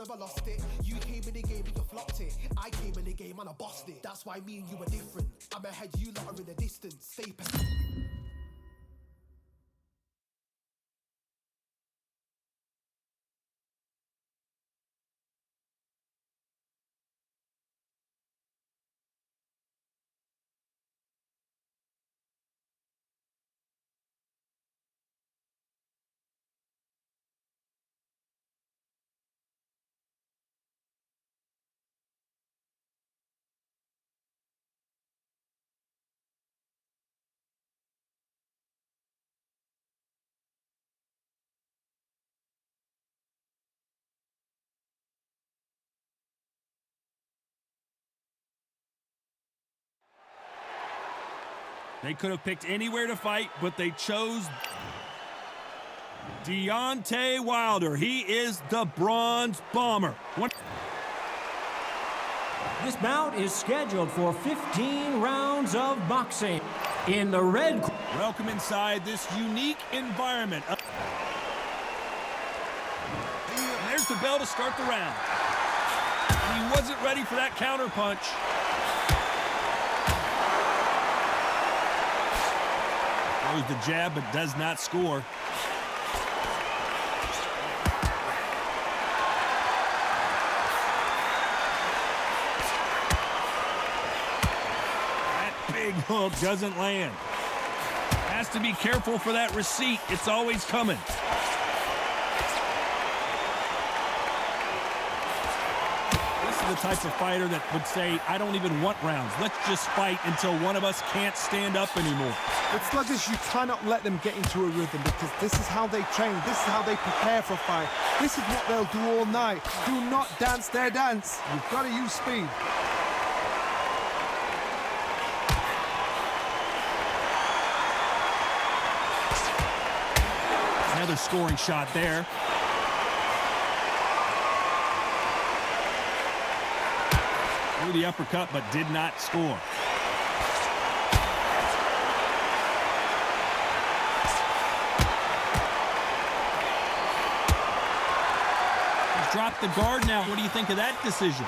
never lost it. You came in the game and you flopped it. I came in the game and I bossed it. That's why me and you are different. I'm ahead, you lot are in the distance. Stay patient. They could have picked anywhere to fight, but they chose Deontay Wilder. He is the Bronze Bomber. This bout is scheduled for 15 rounds of boxing. In the red corner. Welcome inside this unique environment. There's the bell to start the round. He wasn't ready for that counter punch. Throws the jab, but does not score. That big hook doesn't land. Has to be careful for that receipt. It's always coming. The type of fighter that would say, I don't even want rounds. Let's just fight until one of us can't stand up anymore. With sluggers, you cannot let them get into a rhythm because this is how they train. This is how they prepare for a fight. This is what they'll do all night. Do not dance their dance. You've got to use speed. Another scoring shot there. Threw the uppercut, but did not score. He's dropped the guard now. What do you think of that decision?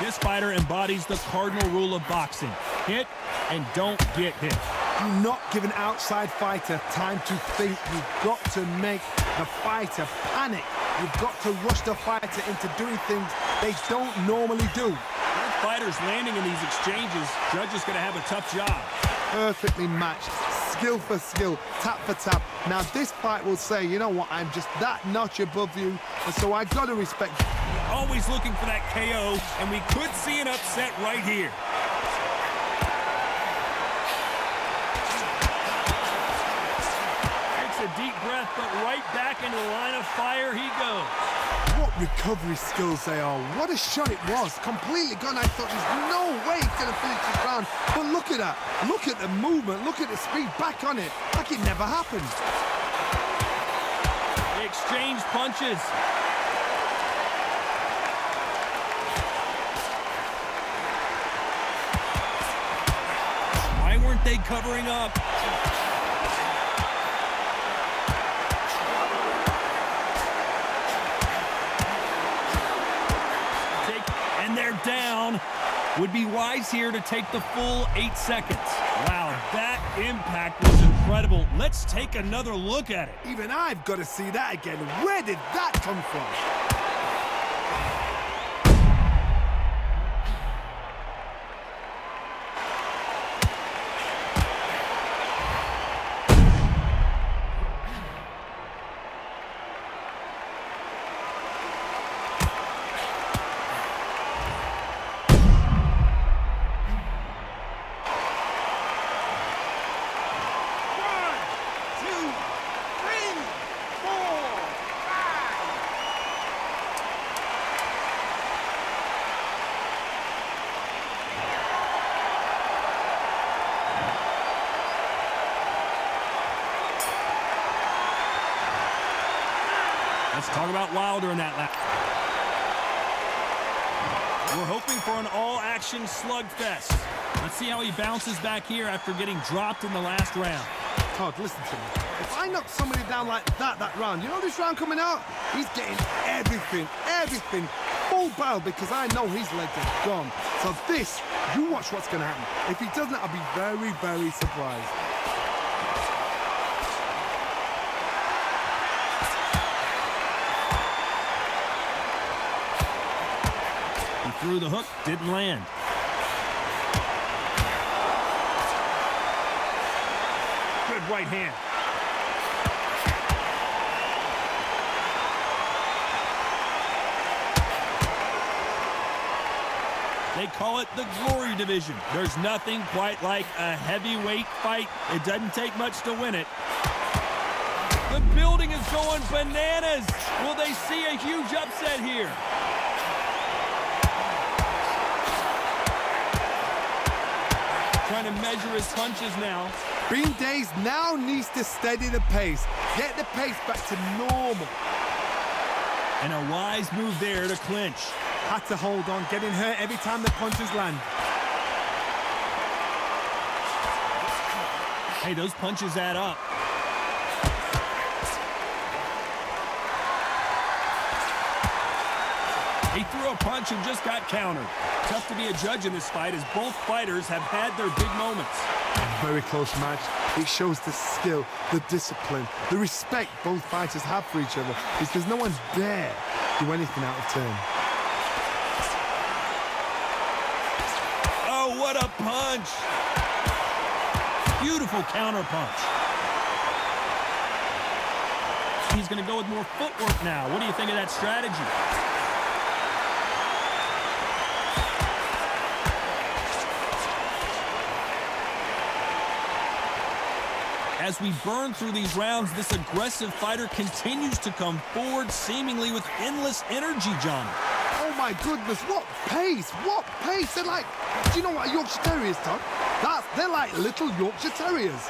This fighter embodies the cardinal rule of boxing. Hit and don't get hit. Do not give an outside fighter time to think. You've got to make the fighter panic. You've got to rush the fighter into doing things they don't normally do. Both fighters landing in these exchanges. Judge is going to have a tough job. Perfectly matched, skill for skill, tap for tap. Now this fight will say, you know what, I'm just that notch above you, and so I got to respect you. Always looking for that KO, and we could see an upset right here. A deep breath, but right back into the line of fire he goes. What recovery skills they are. What a shot it was. Completely gone. I thought there's no way he's going to finish this round. But look at that. Look at the movement. Look at the speed. Back on it. Like it never happened. They exchange punches. Why weren't they covering up? They're down. Would be wise here to take the full 8 seconds. Wow, that impact was incredible. Let's take another look at it. Even I've got to see that again. Where did that come from? Let's talk about Wilder in that lap. We're hoping for an all-action slugfest. Let's see how he bounces back here after getting dropped in the last round. Todd, listen to me. If I knock somebody down like that round, you know this round coming out? He's getting everything, full barrel, because I know his legs are gone. So this, you watch what's going to happen. If he doesn't, I'll be very, very surprised. He threw the hook, didn't land. Good right hand. They call it the Glory Division. There's nothing quite like a heavyweight fight. It doesn't take much to win it. The building is going bananas. Will they see a huge upset here? Trying to measure his punches now. Bean Days now needs to steady the pace. Get the pace back to normal. And a wise move there to clinch. Had to hold on, getting hurt every time the punches land. Hey, those punches add up. He threw a punch and just got countered. Tough to be a judge in this fight, as both fighters have had their big moments. Very close match. It shows the skill, the discipline, the respect both fighters have for each other, because no one dare do anything out of turn. Oh, what a punch! Beautiful counter punch. He's going to go with more footwork now. What do you think of that strategy? As we burn through these rounds, this aggressive fighter continues to come forward, seemingly with endless energy, Johnny. Oh my goodness, what pace, what pace. They're like, do you know what a Yorkshire Terrier is, Todd? They're like little Yorkshire Terriers.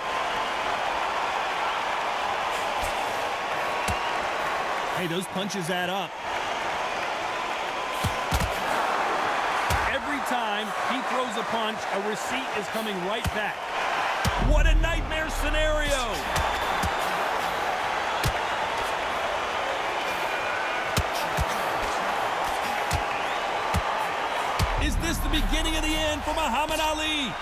Hey, those punches add up. Every time he throws a punch, a receipt is coming right back. What a nightmare scenario! Is this the beginning of the end for Muhammad Ali?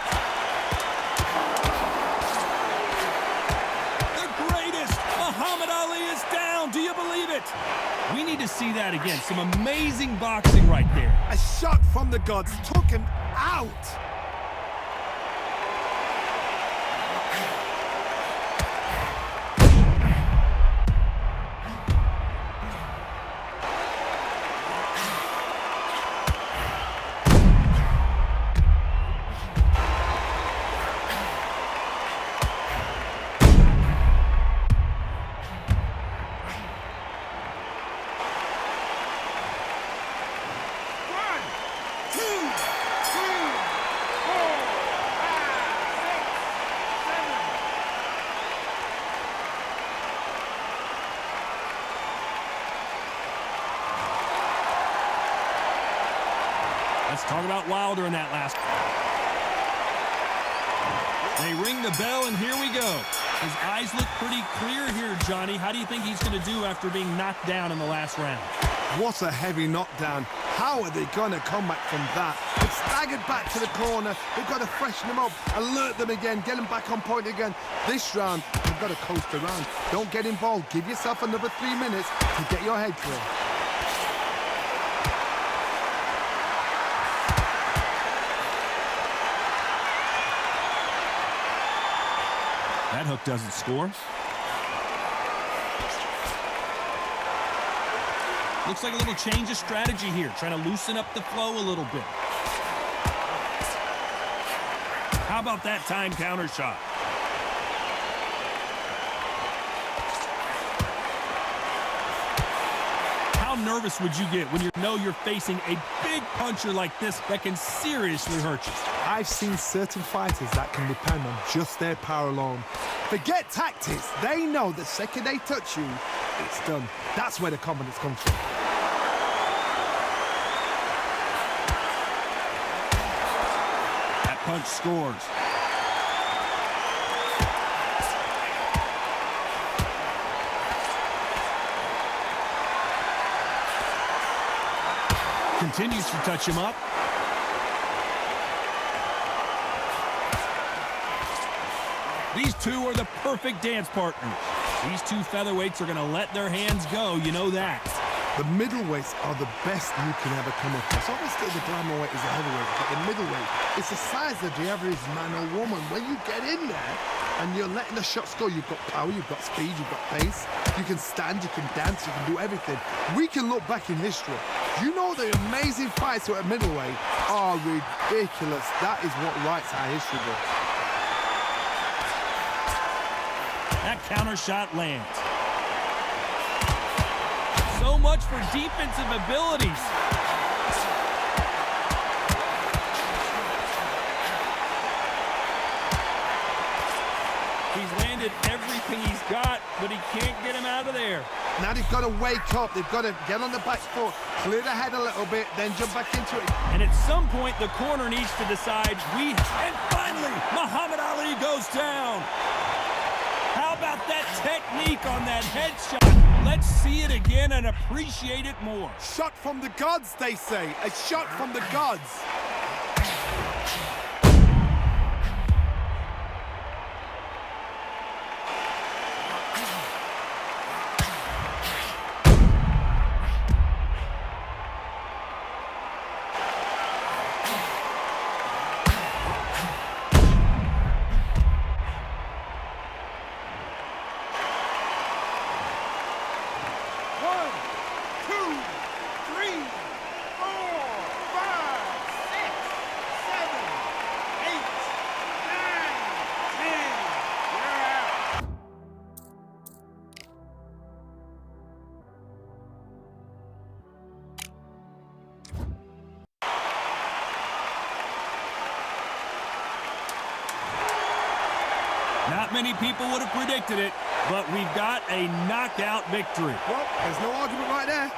The greatest! Muhammad Ali is down! Do you believe it? We need to see that again. Some amazing boxing right there. A shot from the gods took him out. Let's talk about Wilder in that last. They ring the bell, and here we go. His eyes look pretty clear here, Johnny. How do you think he's going to do after being knocked down in the last round? What a heavy knockdown. How are they going to come back from that? They've staggered back to the corner. They've got to freshen them up, alert them again, get them back on point again. This round, they've got to coast around. Don't get involved. Give yourself another 3 minutes to get your head clear. That hook doesn't score. Looks like a little change of strategy here, trying to loosen up the flow a little bit. How about that time counter shot? How nervous would you get when you know you're facing a big puncher like this that can seriously hurt you? I've seen certain fighters that can depend on just their power alone. Forget tactics. They know the second they touch you, it's done. That's where the confidence comes from. That punch scores. Continues to touch him up. These two are the perfect dance partners. These two featherweights are going to let their hands go, you know that. The middleweights are the best you can ever come across. Obviously, the glamour weight is a heavyweight, but the middleweight, it's the size of the average man or woman. When you get in there and you're letting the shots go, you've got power, you've got speed, you've got pace. You can stand, you can dance, you can do everything. We can look back in history. You know the amazing fights at middleweight are ridiculous. That is what writes our history book. That counter shot lands. So much for defensive abilities. He's landed everything he's got, but he can't get him out of there. Now they've got to wake up. They've got to get on the back foot, clear the head a little bit, then jump back into it. And at some point, the corner needs to decide. And finally, Muhammad Ali goes down. How about that technique on that headshot? Let's see it again and appreciate it more. Shot from the gods, they say. A shot from the gods. Not many people would have predicted it, but we've got a knockout victory. Well, there's no argument right there.